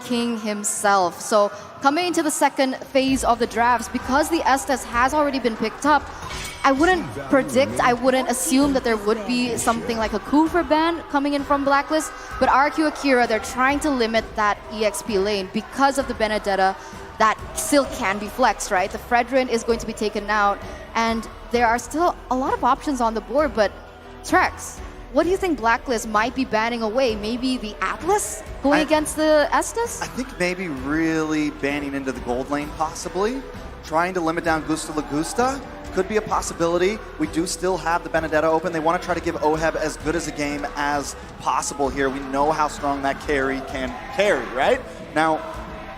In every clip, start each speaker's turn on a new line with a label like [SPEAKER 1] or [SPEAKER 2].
[SPEAKER 1] King himself. So coming into the second phase of the drafts, because the Estes has already been picked up, I wouldn't predict, I wouldn't assume that there would be something like a coup for ban coming in from Blacklist, but RRQ Akira, they're trying to limit that EXP lane because of the Benedetta that still can be flexed, right? The Fredrin is going to be taken out, and there are still a lot of options on the board, but Trex, what do you think Blacklist might be banning away? Maybe the Atlas going against the Estes?
[SPEAKER 2] I think maybe really banning into the gold lane, possibly. Trying to limit down Gusta Lagusta could be a possibility. We do still have the Benedetta open. They want to try to give Oheb as good as a game as possible here. We know how strong that carry can carry, right? Now,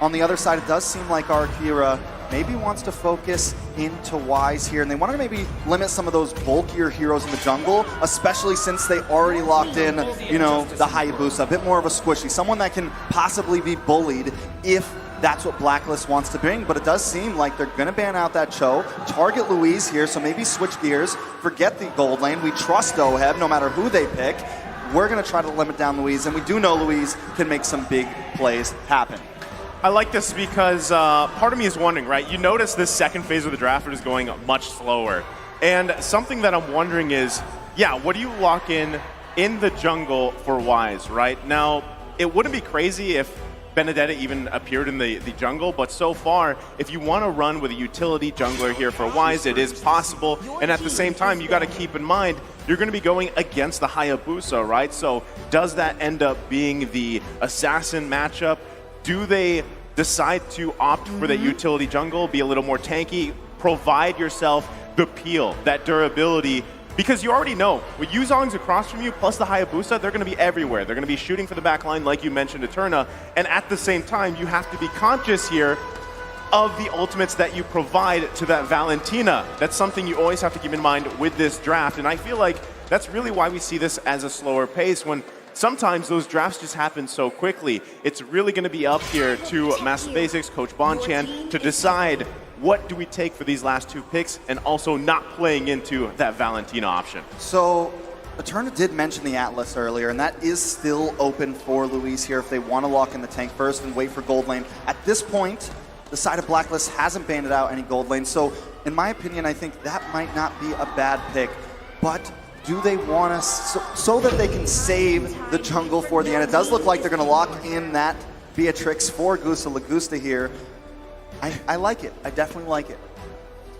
[SPEAKER 2] on the other side, it does seem like Akira maybe wants to focus into Wise here, and they want to maybe limit some of those bulkier heroes in the jungle, especially since they already locked in, you know, the Hayabusa, a bit more of a squishy, someone that can possibly be bullied if that's what Blacklist wants to bring. But it does seem like they're going to ban out that Cho, target Louise here, so maybe switch gears, forget the gold lane. We trust Oheb no matter who they pick. We're going to try to limit down Louise, and we do know Louise can make some big plays happen.
[SPEAKER 3] I like this because part of me is wondering, right? You notice this second phase of the draft is going much slower. And something that I'm wondering is, yeah, what do you lock in the jungle for Wise, right? Now, it wouldn't be crazy if Benedetta even appeared in the jungle, but so far, if you want to run with a utility jungler here for Wise, it is possible. And at the same time, you got to keep in mind, you're going to be going against the Hayabusa, right? So does that end up being the assassin matchup? Do they decide to opt for the utility jungle, be a little more tanky, provide yourself the peel, that durability? Because you already know, with Yuzong's across from you, plus the Hayabusa, they're going to be everywhere. They're going to be shooting for the back line, like you mentioned, Eterna. And at the same time, you have to be conscious here of the ultimates that you provide to that Valentina. That's something you always have to keep in mind with this draft. And I feel like that's really why we see this as a slower pace, when sometimes those drafts just happen so quickly. It's really going to be up here to Master Basics, Coach Bonchan, to decide what do we take for these last two picks, and also not playing into that Valentina option.
[SPEAKER 2] So, Eterna did mention the Atlas earlier, and that is still open for Louise here if they want to lock in the tank first and wait for gold lane. At this point, the side of Blacklist hasn't banded out any gold lane, so in my opinion, I think that might not be a bad pick, but do they want to, so that they can save the jungle for the end? It does look like they're going to lock in that Beatrix for Gusta Lagusta here. I like it. I definitely like it.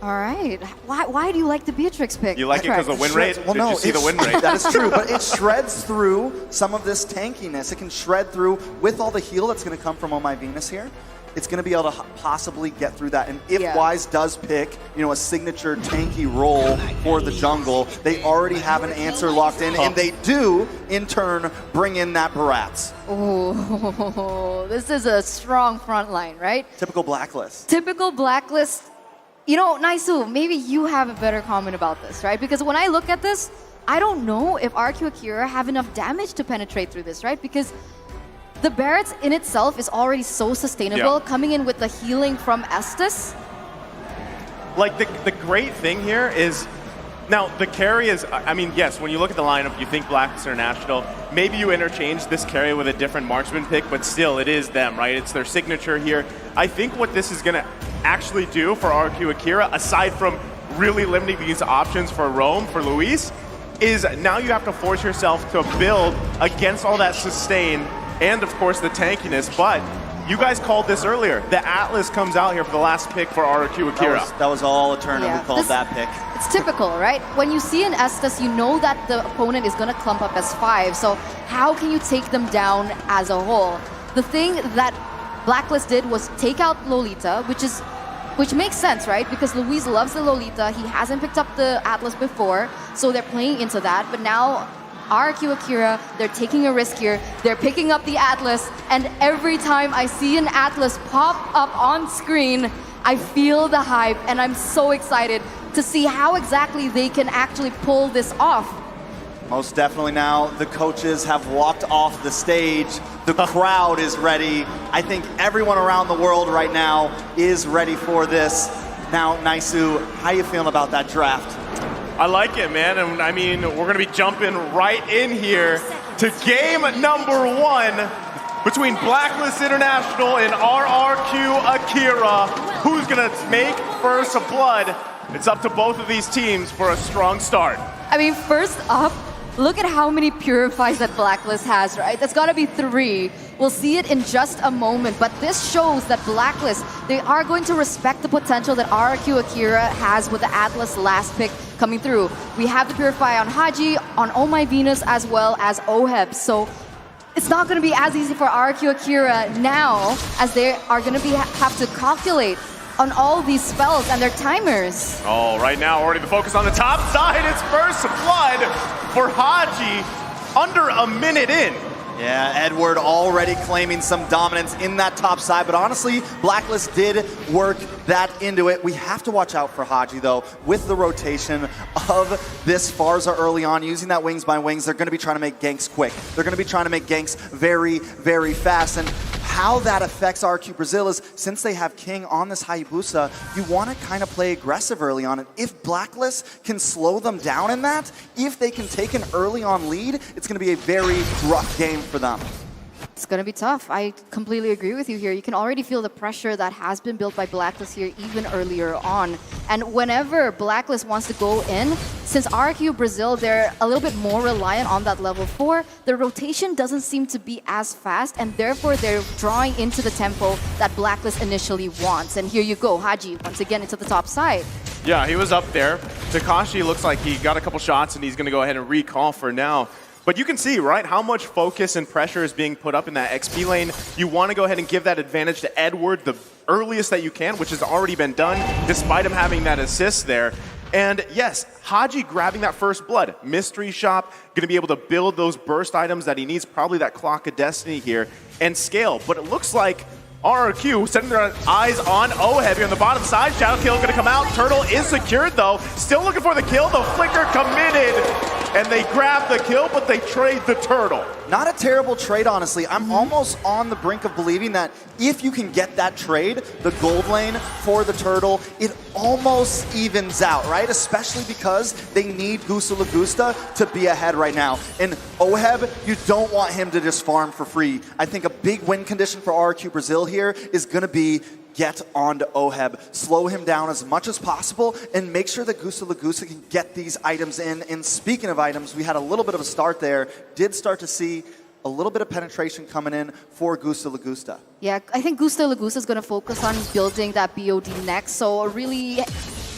[SPEAKER 1] All right. Why do you like the Beatrix pick?
[SPEAKER 3] You like it because of win rate?
[SPEAKER 2] Well, no,
[SPEAKER 3] Did you see the win rate?
[SPEAKER 2] That is true, but it shreds through some of this tankiness. It can shred through with all the heal that's going to come from Oh My Venus here. It's going to be able to possibly get through that. And if Wise does pick, you know, a signature tanky role for the jungle, they already have an answer locked in, and they do, in turn, bring in that Barats.
[SPEAKER 1] Oh, this is a strong front line, right?
[SPEAKER 2] Typical Blacklist.
[SPEAKER 1] Typical Blacklist. You know, Naisu, maybe you have a better comment about this, right? Because when I look at this, I don't know if RRQ Akira have enough damage to penetrate through this, right? Because the Barrets in itself is already so sustainable, coming in with the healing from Estes.
[SPEAKER 3] Like, the great thing here is, now the carry is, I mean, yes, when you look at the lineup, you think Blacklist International, maybe you interchange this carry with a different marksman pick, but still, it is them, right? It's their signature here. I think what this is going to actually do for RRQ Akira, aside from really limiting these options for Rome, for Luis, is now you have to force yourself to build against all that sustain and, of course, the tankiness. But you guys called this earlier. The Atlas comes out here for the last pick for RRQ Akira.
[SPEAKER 2] That was all Eterna who called that pick.
[SPEAKER 1] It's typical, right? When you see an Estes, you know that the opponent is going to clump up as 5. So how can you take them down as a whole? The thing that Blacklist did was take out Lolita, which makes sense, right? Because Luis loves the Lolita. He hasn't picked up the Atlas before, so they're playing into that. But now RRQ Akira, they're taking a risk here. They're picking up the Atlas, and every time I see an Atlas pop up on screen, I feel the hype, and I'm so excited to see how exactly they can actually pull this off.
[SPEAKER 2] Most definitely now, the coaches have walked off the stage. The crowd is ready. I think everyone around the world right now is ready for this. Now, Naisu, how you feeling about that draft?
[SPEAKER 3] I like it, man. And I mean, we're going to be jumping right in here to game number 1. between Blacklist International and RRQ Akira. Who's gonna make first blood? It's up to both of these teams for a strong start.
[SPEAKER 1] I mean, first up, look at how many purifies that Blacklist has, right? That's gotta be 3. We'll see it in just a moment, but this shows that Blacklist, they are going to respect the potential that RRQ Akira has with the Atlas last pick coming through. We have the Purify on Haji, on Oh My Venus, as well as OHEB. So it's not going to be as easy for RRQ Akira now, as they are going to have to calculate on all these spells and their timers.
[SPEAKER 3] Oh, right now already the focus on the top side. It's first blood for Haji under a minute in.
[SPEAKER 2] Yeah, Edward already claiming some dominance in that top side, but honestly, Blacklist did work that into it. We have to watch out for Haji, though, with the rotation of this Pharsa early on, using that wings by wings. They're going to be trying to make ganks quick. They're going to be trying to make ganks very, very fast, and how that affects RQ Brazil is, since they have King on this Hayabusa, you want to kind of play aggressive early on. And if Blacklist can slow them down in that, if they can take an early on lead, it's going to be a very rough game for them.
[SPEAKER 1] It's going to be tough. I completely agree with you here. You can already feel the pressure that has been built by Blacklist here even earlier on. And whenever Blacklist wants to go in, since RQ Brazil, they're a little bit more reliant on that level 4, the rotation doesn't seem to be as fast, and therefore they're drawing into the tempo that Blacklist initially wants. And here you go, Haji, once again into the top side.
[SPEAKER 3] Yeah, he was up there. Takashi looks like he got a couple shots and he's going to go ahead and recall for now. But you can see, right, how much focus and pressure is being put up in that XP lane. You want to go ahead and give that advantage to Edward the earliest that you can, which has already been done, despite him having that assist there. And yes, Haji grabbing that first blood. Mystery Shop, going to be able to build those burst items that he needs, probably that Clock of Destiny here, and scale. But it looks like RRQ setting their eyes on OHEB here on the bottom side. Shadow Kill going to come out. Turtle is secured though. Still looking for the kill. The Flicker committed. And they grab the kill, but they trade the Turtle.
[SPEAKER 2] Not a terrible trade, honestly. I'm almost on the brink of believing that if you can get that trade, the gold lane for the Turtle, it almost evens out, right? Especially because they need Gusta Lagusta to be ahead right now. And OHEB, you don't want him to just farm for free. I think a big win condition for RQ Brazil here is going to be get onto OHEB, slow him down as much as possible, and make sure that Gusta Lagusta can get these items in. And speaking of items, we had a little bit of a start there. Did start to see a little bit of penetration coming in for Gusta Lagusta.
[SPEAKER 1] Yeah, I think Gusta Lagusta is going to focus on building that BOD next. So a really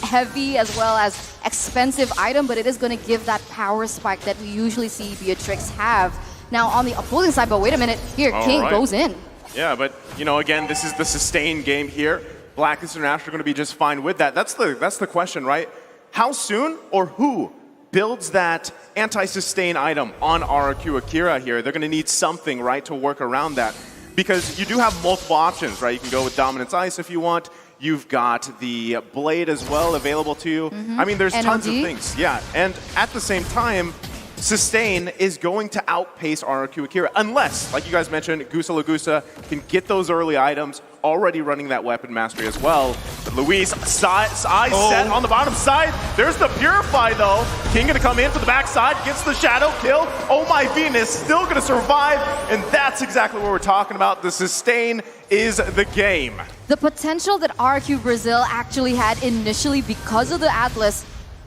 [SPEAKER 1] heavy as well as expensive item, but it is going to give that power spike that we usually see Beatrix have. Now on the opposing side, but wait a minute, here, King goes in.
[SPEAKER 3] Yeah, but, you know, again, this is the sustained game here. Blacklist International are going to be just fine with that. That's the question, right? How soon or who builds that anti-sustain item on RRQ Akira here? They're going to need something, right, to work around that. Because you do have multiple options, right? You can go with Dominance Ice if you want. You've got the Blade as well available to you. I mean, there's tons of things. Yeah, and at the same time, Sustain is going to outpace RRQ Akira unless, like you guys mentioned, Gusta Lagusta can get those early items, already running that weapon mastery as well. But Luis, eyes set on the bottom side. There's the Purify though. King gonna come in for the backside, gets the Shadow Kill. Oh My Venus still gonna survive, and that's exactly what we're talking about. The Sustain is the game.
[SPEAKER 1] The potential that RQ Brazil actually had initially because of the Atlas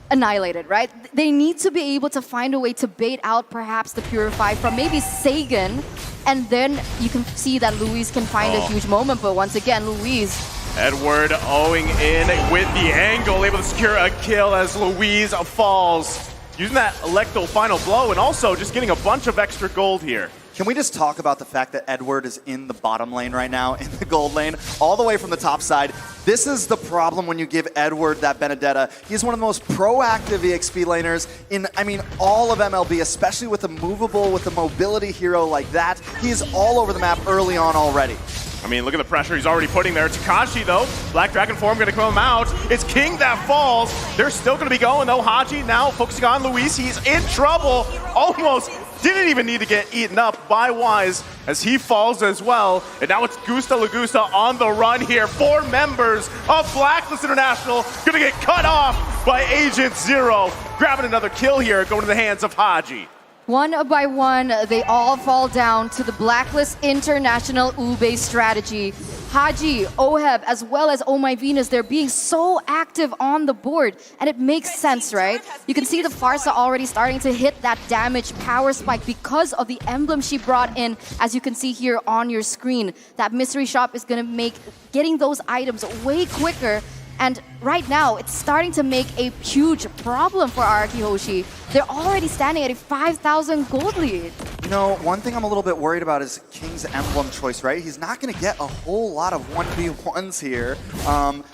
[SPEAKER 1] annihilated, right? They need to be able to find a way to bait out perhaps the Purify from maybe Sagan, and then you can see that Luis can find a huge moment, but once again, Luis.
[SPEAKER 3] Edward owing in with the angle, able to secure a kill as Luis falls. Using that Electro final blow and also just getting a bunch of extra gold here.
[SPEAKER 2] Can we just talk about the fact that Edward is in the bottom lane right now, in the gold lane, all the way from the top side? This is the problem when you give Edward that Benedetta. He's one of the most proactive EXP laners in, I mean, all of MLB, especially with a movable, with a mobility hero like that. He's all over the map early on already.
[SPEAKER 3] I mean, look at the pressure he's already putting there. Takashi, though, Black Dragon form going to come out. It's King that falls. They're still going to be going, though. Haji now focusing on Luis. He's in trouble. Almost didn't even need to get eaten up by Wise as he falls as well. And now it's Gusta Lagusta on the run here. 4 members of Blacklist International going to get cut off by Agent Zero. Grabbing another kill here, going to the hands of Haji.
[SPEAKER 1] One by one, they all fall down to the Blacklist International Ube strategy. Haji, Oheb, as well as Oh My Venus, they're being so active on the board. And it makes sense, right? You can see the Farsa already starting to hit that damage power spike because of the emblem she brought in, as you can see here on your screen. That mystery shop is going to make getting those items way quicker. And right now, it's starting to make a huge problem for RRQ Hoshi. They're already standing at a 5,000 gold lead.
[SPEAKER 2] You know, one thing I'm a little bit worried about is King's emblem choice, right? He's not going to get a whole lot of 1v1s here,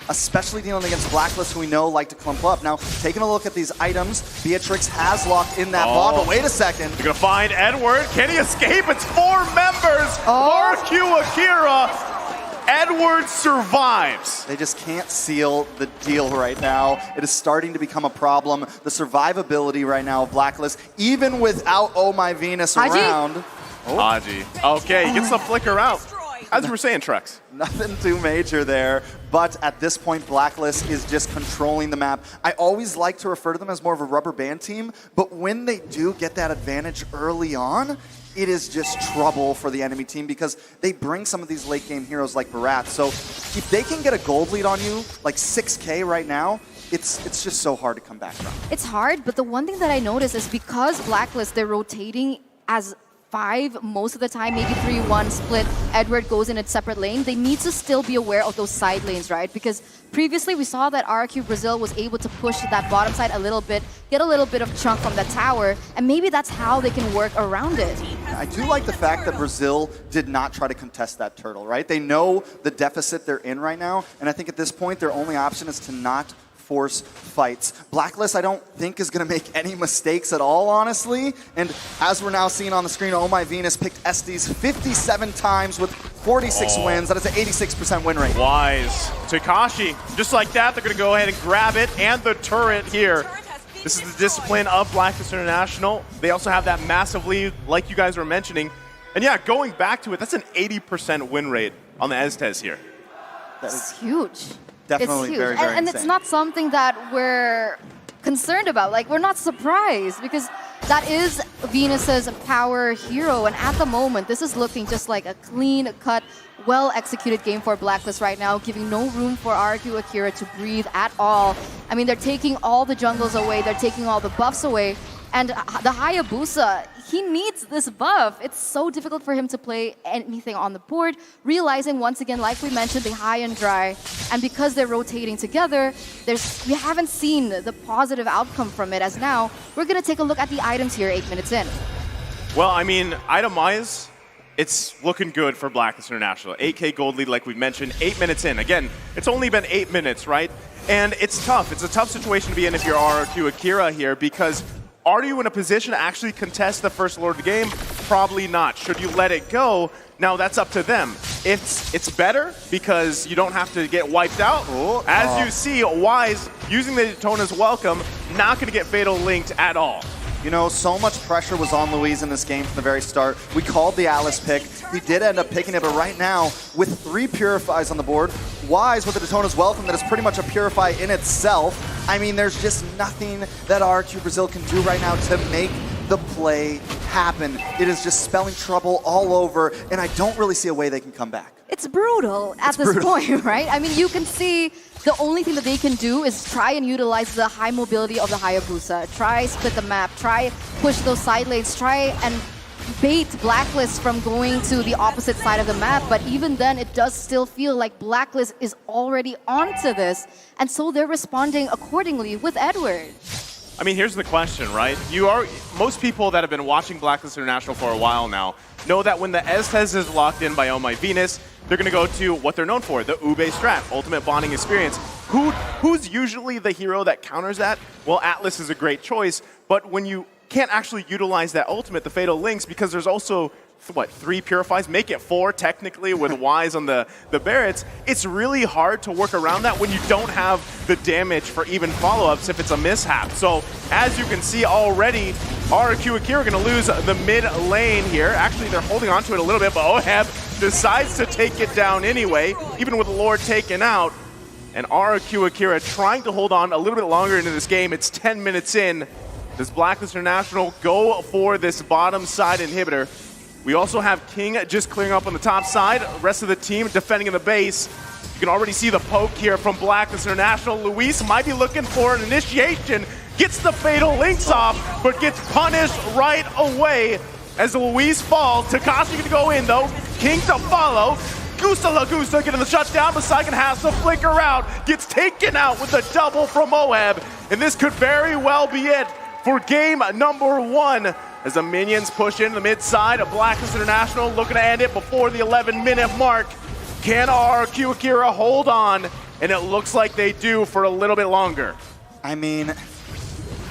[SPEAKER 2] especially dealing against Blacklist, who we know like to clump up. Now, taking a look at these items, Beatrix has locked in that bot, but wait a second.
[SPEAKER 3] You're going to find Edward. Can he escape? It's 4 members. RRQ Akira. Edward survives.
[SPEAKER 2] They just can't seal the deal right now. It is starting to become a problem. The survivability right now of Blacklist, even without Oh My Venus around.
[SPEAKER 3] Haji. Okay, he gets the flicker out. As you were saying, Trex.
[SPEAKER 2] Nothing too major there, but at this point, Blacklist is just controlling the map. I always like to refer to them as more of a rubber band team, but when they do get that advantage early on, it is just trouble for the enemy team because they bring some of these late game heroes like Barat. So if they can get a gold lead on you, like 6K right now, it's just so hard to come back from.
[SPEAKER 1] It's hard, but the one thing that I notice is because Blacklist, they're rotating as 5 most of the time, maybe 3-1 split. Edward goes in a separate lane. They need to still be aware of those side lanes, right? Because previously we saw that RRQ Brazil was able to push that bottom side a little bit, get a little bit of chunk from the tower, and maybe that's how they can work around it.
[SPEAKER 2] I do like the fact that Brazil did not try to contest that turtle, right? They know the deficit they're in right now, and I think at this point their only option is to not force fights. Blacklist, I don't think, is going to make any mistakes at all, honestly. And as we're now seeing on the screen, Oh My Venus picked Estes 57 times with 46 wins. That is an 86% win rate.
[SPEAKER 3] Wise. Takashi, just like that, they're going to go ahead and grab it and the turret here. This is the discipline of Blacklist International. They also have that massive lead, like you guys were mentioning. And yeah, going back to it, that's an 80% win rate on the Estes here.
[SPEAKER 1] That's huge.
[SPEAKER 2] Definitely
[SPEAKER 1] it's huge.
[SPEAKER 2] very, very
[SPEAKER 1] and
[SPEAKER 2] insane.
[SPEAKER 1] it's not something that we're concerned about. Like, we're not surprised because that is Venus's power hero. And at the moment, this is looking just like a clean-cut, well-executed game for Blacklist right now, giving no room for RRQ Akira to breathe at all. I mean, they're taking all the jungles away. They're taking all the buffs away. And the Hayabusa, he needs this buff. It's so difficult for him to play anything on the board, realizing once again, like we mentioned, the high and dry. And because they're rotating together, we haven't seen the positive outcome from it. As now, we're going to take a look at the items here 8 minutes in.
[SPEAKER 3] Well, I mean, item-wise, it's looking good for Blacklist International. 8K gold lead, like we mentioned, 8 minutes in. Again, it's only been 8 minutes, right? And it's tough. It's a tough situation to be in if you're RRQ Akira here, because are you in a position to actually contest the first lord of the game? Probably not. Should you let it go? Now that's up to them. It's better because you don't have to get wiped out. As you see, Wise using the Daytona's welcome, not going to get fatal linked at all.
[SPEAKER 2] You know, so much pressure was on Luis in this game from the very start. We called the Alice pick. He did end up picking it, but right now, with 3 Purifies on the board, Wise with the Daytona's welcome, that is pretty much a Purify in itself. I mean, there's just nothing that RRQ Brazil can do right now to make the play happen. It is just spelling trouble all over, and I don't really see a way they can come back.
[SPEAKER 1] It's brutal at this point, right? I mean, you can see the only thing that they can do is try and utilize the high mobility of the Hayabusa. Try split the map, try push those side lanes, try and bait Blacklist from going to the opposite side of the map. But even then, it does still feel like Blacklist is already onto this. And so they're responding accordingly with Edward.
[SPEAKER 3] I mean, here's the question, right? Most people that have been watching Blacklist International for a while now know that when the Estes is locked in by Oh My Venus, they're going to go to what they're known for, the Ube strat, ultimate bonding experience. Who's usually the hero that counters that? Well, Atlas is a great choice, but when you can't actually utilize that ultimate, the fatal links, because there's also, what, 3 Purifies? Make it 4 technically with Wise on the Barretts. It's really hard to work around that when you don't have the damage for even follow-ups if it's a mishap. So as you can see already, RRQ Akira are going to lose the mid lane here. Actually, they're holding on to it a little bit, but Oheb decides to take it down anyway, even with the Lord taken out. And RRQ Akira trying to hold on a little bit longer into this game. It's 10 minutes in. Does Blacklist International go for this bottom side inhibitor? We also have King just clearing up on the top side. The rest of the team defending in the base. You can already see the poke here from Blacklist International. Luis might be looking for an initiation. Gets the fatal links off, but gets punished right away as Luis falls. Takashi gonna go in though. King to follow. Gusta Lagusta getting the shutdown, but Saigon has to flicker out. Gets taken out with a double from Moheb. And this could very well be it for game number 1. As the minions push into the mid side of Blacklist International, looking to end it before the 11-minute mark. Can RRQ Akira hold on? And it looks like they do for a little bit longer.
[SPEAKER 2] I mean,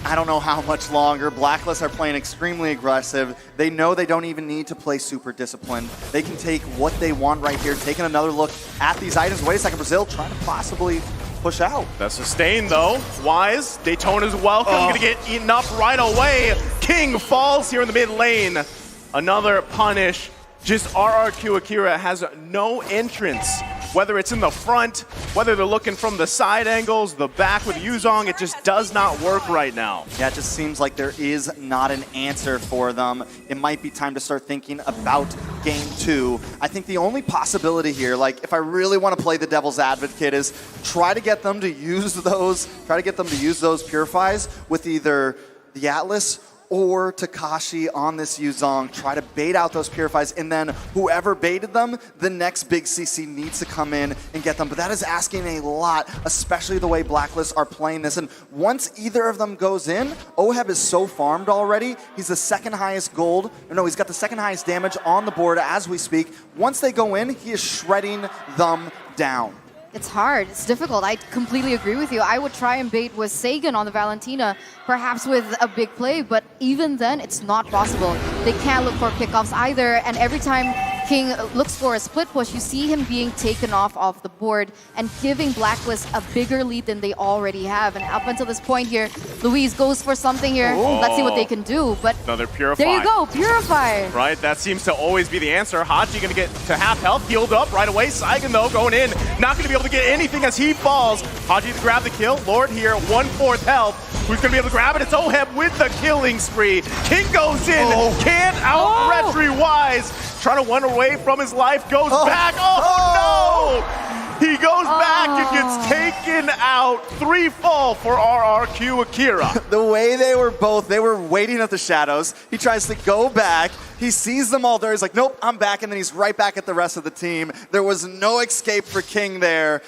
[SPEAKER 2] I don't know how much longer. Blacklist are playing extremely aggressive. They know they don't even need to play super disciplined. They can take what they want right here, taking another look at these items. Wait a second, Brazil trying to possibly push out.
[SPEAKER 3] The sustain though, Wise, Daytona's welcome, gonna get eaten up right away. King falls here in the mid lane. Another punish. Just RRQ Akira has no entrance. Whether it's in the front, whether they're looking from the side angles, the back with Yuzong, it just does not work right now.
[SPEAKER 2] Yeah, it just seems like there is not an answer for them. It might be time to start thinking about game 2. I think the only possibility here, like if I really want to play the devil's advocate, is try to get them to use those, purifies with either the Atlas or Takashi on this Yuzong, try to bait out those purifies, and then whoever baited them, the next big CC needs to come in and get them. But that is asking a lot, especially the way Blacklist are playing this. And once either of them goes in, Oheb is so farmed already. He's the second highest gold, no, he's got the second highest damage on the board as we speak. Once they go in, he is shredding them down.
[SPEAKER 1] It's hard. It's difficult. I completely agree with you. I would try and bait with Sagan on the Valentina, perhaps with a big play, but even then, it's not possible. They can't look for pickoffs either, and every time King looks for a split push, you see him being taken off the board and giving Blacklist a bigger lead than they already have. And up until this point here, Luis goes for something here.
[SPEAKER 3] Oh.
[SPEAKER 1] Let's see what they can do. But
[SPEAKER 3] another Purify.
[SPEAKER 1] There you go, Purify.
[SPEAKER 3] Right, that seems to always be the answer. Haji gonna get to half health, healed up right away. Saigon though going in, not gonna be able to get anything as he falls. Haji to grab the kill. Lord here, 1/4 health. Who's gonna be able to grab it? It's Oheb with the killing spree. King goes in, can't out-retry Wise. Trying to run away from his life, goes back. Oh no! He goes back and gets taken out. 3 fall for RRQ Akira.
[SPEAKER 2] The way they were waiting at the shadows. He tries to go back. He sees them all there. He's like, nope, I'm back. And then he's right back at the rest of the team. There was no escape for King there.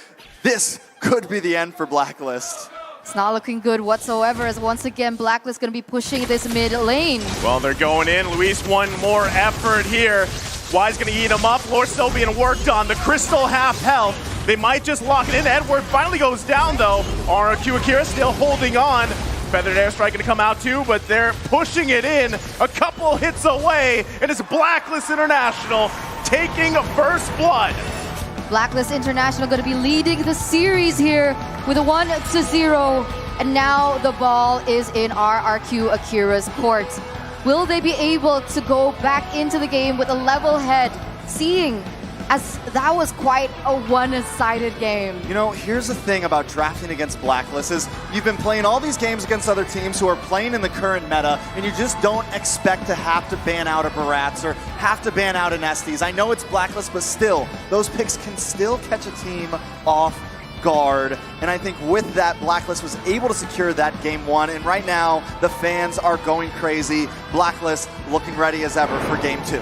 [SPEAKER 2] This could be the end for Blacklist.
[SPEAKER 1] It's not looking good whatsoever, as once again, Blacklist going to be pushing this mid lane.
[SPEAKER 3] Well, they're going in. Luis, one more effort here. Wise going to eat him up. Lord still being worked on. The Crystal half health. They might just lock it in. Edward finally goes down, though. RRQ Akira still holding on. Feathered Airstrike going to come out, too, but they're pushing it in. A couple hits away, and it's Blacklist International taking first blood.
[SPEAKER 1] Blacklist International going to be leading the series here with a 1-0. And now the ball is in RRQ Akira's court. Will they be able to go back into the game with a level head, seeing as that was quite a one-sided game?
[SPEAKER 2] You know, here's the thing about drafting against Blacklist is you've been playing all these games against other teams who are playing in the current meta, and you just don't expect to have to ban out a Barats or have to ban out an Estes. I know it's Blacklist, but still, those picks can still catch a team off guard. And I think with that, Blacklist was able to secure that game 1. And right now, the fans are going crazy. Blacklist looking ready as ever for game 2.